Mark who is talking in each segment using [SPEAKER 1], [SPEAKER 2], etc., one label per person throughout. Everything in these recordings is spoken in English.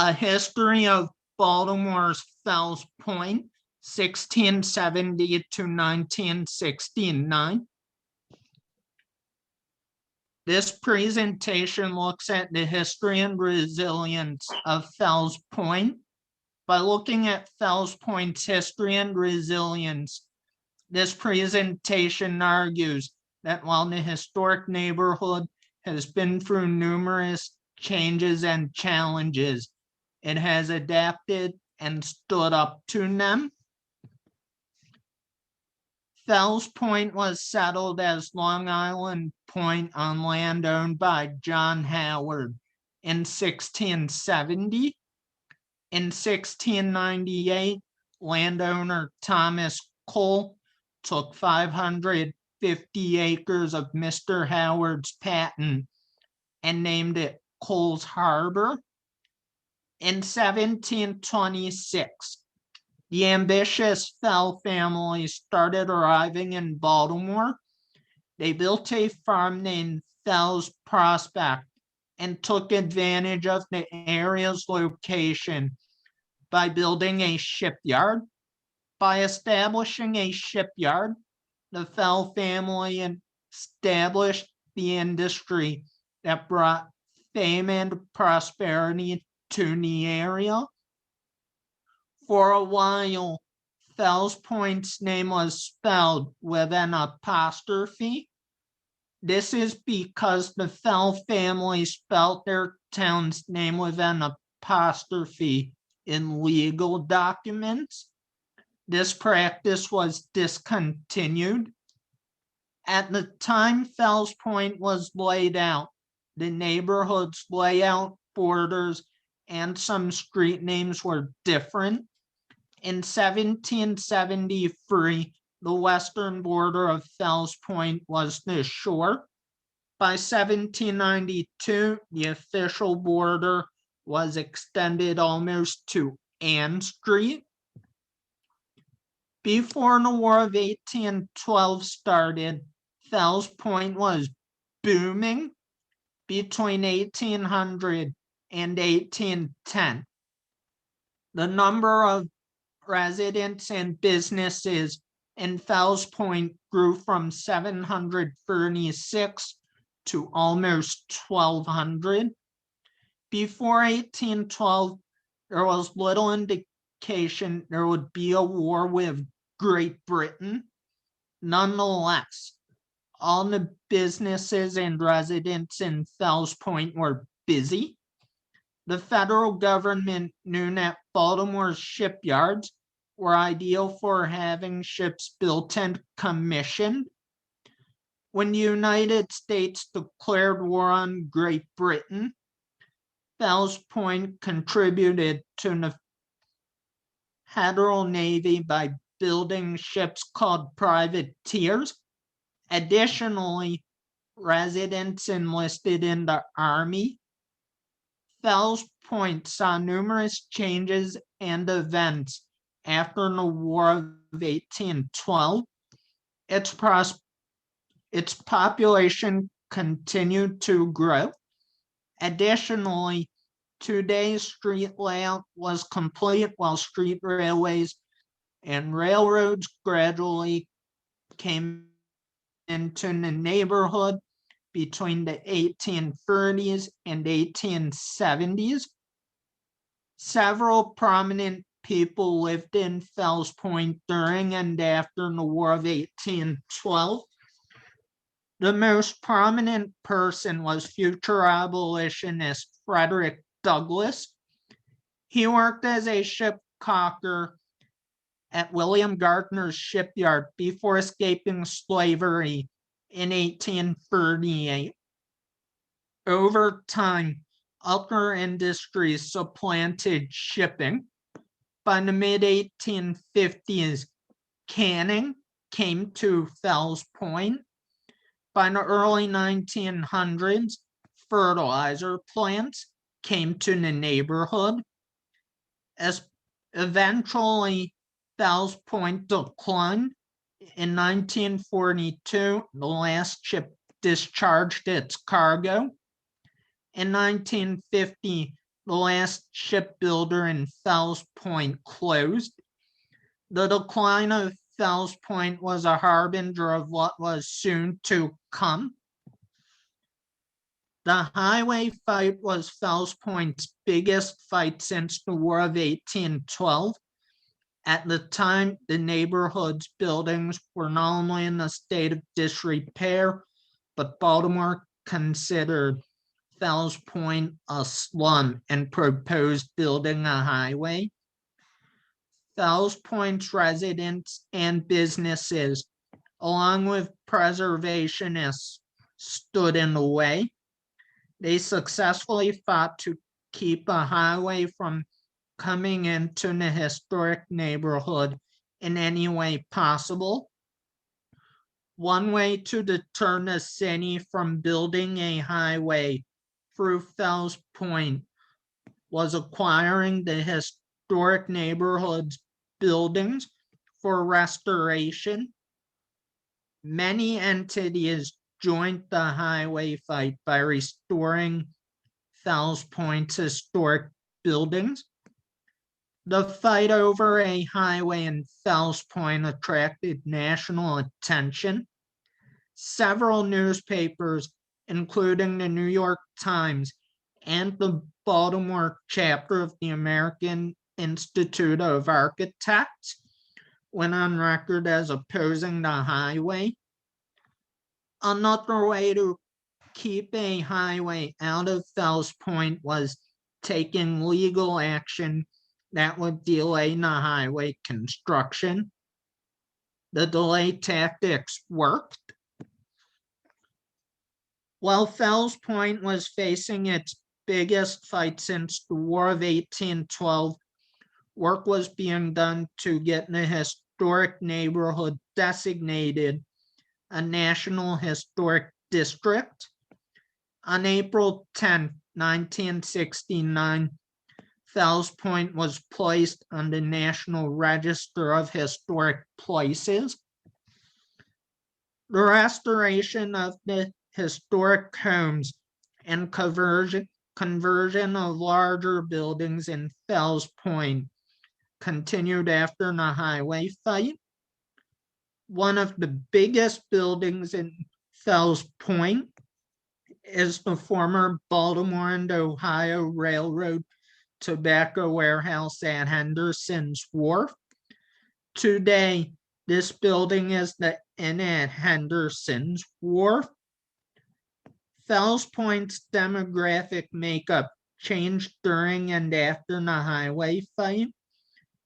[SPEAKER 1] A History of Baltimore's Fells Point, 1670 to 1969. This presentation looks at the history and resilience of Fells Point. By looking at Fells Point's history and resilience, this presentation argues that while the historic neighborhood has been through numerous changes and challenges, it has adapted and stood up to them. Fells Point was settled as Long Island Point on land owned by John Howard in 1670. In 1698, landowner Thomas Cole took 550 acres of Mr. Howard's patent and named it Cole's Harbor. In 1726, the ambitious Fell family started arriving in Baltimore. They built a farm named Fells Prospect and took advantage of the area's location by building a shipyard. By establishing a shipyard, the Fell family established the industry that brought fame and prosperity to the area. For a while, Fells Point's name was spelled with an apostrophe. This is because the Fell family spelled their town's name with an apostrophe in legal documents. This practice was discontinued. At the time Fells Point was laid out, the neighborhood's layout, borders, and some street names were different. In 1773, the western border of Fells Point was the shore. By 1792, the official border was extended almost to Ann Street. Before the War of 1812 started, Fells Point was booming. Between 1800 and 1810, the number of residents and businesses in Fells Point grew from 736 to almost 1,200. Before 1812, there was little indication there would be a war with Great Britain. Nonetheless, all the businesses and residents in Fells Point were busy. The federal government knew that Baltimore's shipyards were ideal for having ships built and commissioned. When the United States declared war on Great Britain, Fells Point contributed to the Federal Navy by building ships called privateers. Additionally, residents enlisted in the Army. Fells Point saw numerous changes and events after the War of 1812. Its population continued to grow. Additionally, today's street layout was complete while street railways and railroads gradually came into the neighborhood between the 1830s and 1870s. Several prominent people lived in Fells Point during and after the War of 1812. The most prominent person was future abolitionist Frederick Douglass. He worked as a ship caulker at William Gardner's shipyard before escaping slavery in 1838. Over time, other industries supplanted shipping. By the mid-1850s, canning came to Fells Point. By the early 1900s, fertilizer plants came to the neighborhood. As eventually, Fells Point declined. In 1942, the last ship discharged its cargo. In 1950, The last shipbuilder in Fells Point closed. The decline of Fells Point was a harbinger of what was soon to come. The highway fight was Fells Point's biggest fight since the War of 1812. At the time, the neighborhood's buildings were not only in a state of disrepair, but Baltimore considered Fells Point a slum and proposed building a highway. Fells Point's residents and businesses, along with preservationists, stood in the way. They successfully fought to keep a highway from coming into the historic neighborhood in any way possible. One way to deter the city from building a highway through Fells Point was acquiring the historic neighborhood's buildings for restoration. Many entities joined the highway fight by restoring Fells Point's historic buildings. The fight over a highway in Fells Point attracted national attention. Several newspapers, including the New York Times and the Baltimore chapter of the American Institute of Architects, went on record as opposing the highway. Another way to keep a highway out of Fells Point was taking legal action that would delay the highway construction. The delay tactics worked. While Fells Point was facing its biggest fight since the War of 1812, work was being done to get the historic neighborhood designated a National Historic District. On April 10, 1969, Fells Point was placed on the National Register of Historic Places. The restoration of the historic homes and conversion of larger buildings in Fells Point continued after the highway fight. One of the biggest buildings in Fells Point is the former Baltimore and Ohio Railroad tobacco warehouse at Henderson's Wharf. Today, this building is the inn at Henderson's Wharf. Fells Point's demographic makeup changed during and after the highway fight.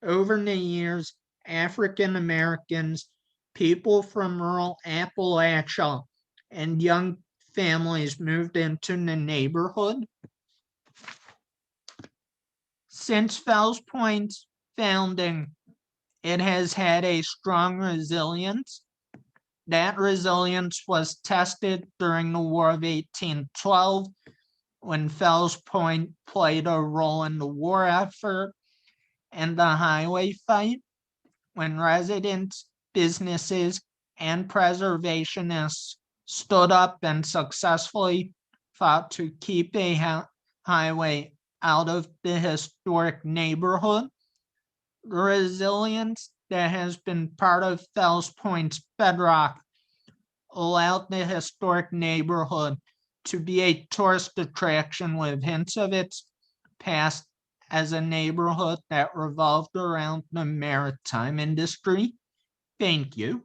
[SPEAKER 1] Over the years, African Americans, people from rural Appalachia, and young families moved into the neighborhood. Since Fells Point's founding, it has had a strong resilience. That resilience was tested during the War of 1812, when Fells Point played a role in the war effort and the highway fight, when residents, businesses, and preservationists stood up and successfully fought to keep a highway out of the historic neighborhood. The resilience that has been part of Fells Point's bedrock allowed the historic neighborhood to be a tourist attraction with hints of its past as a neighborhood that revolved around the maritime industry. Thank you.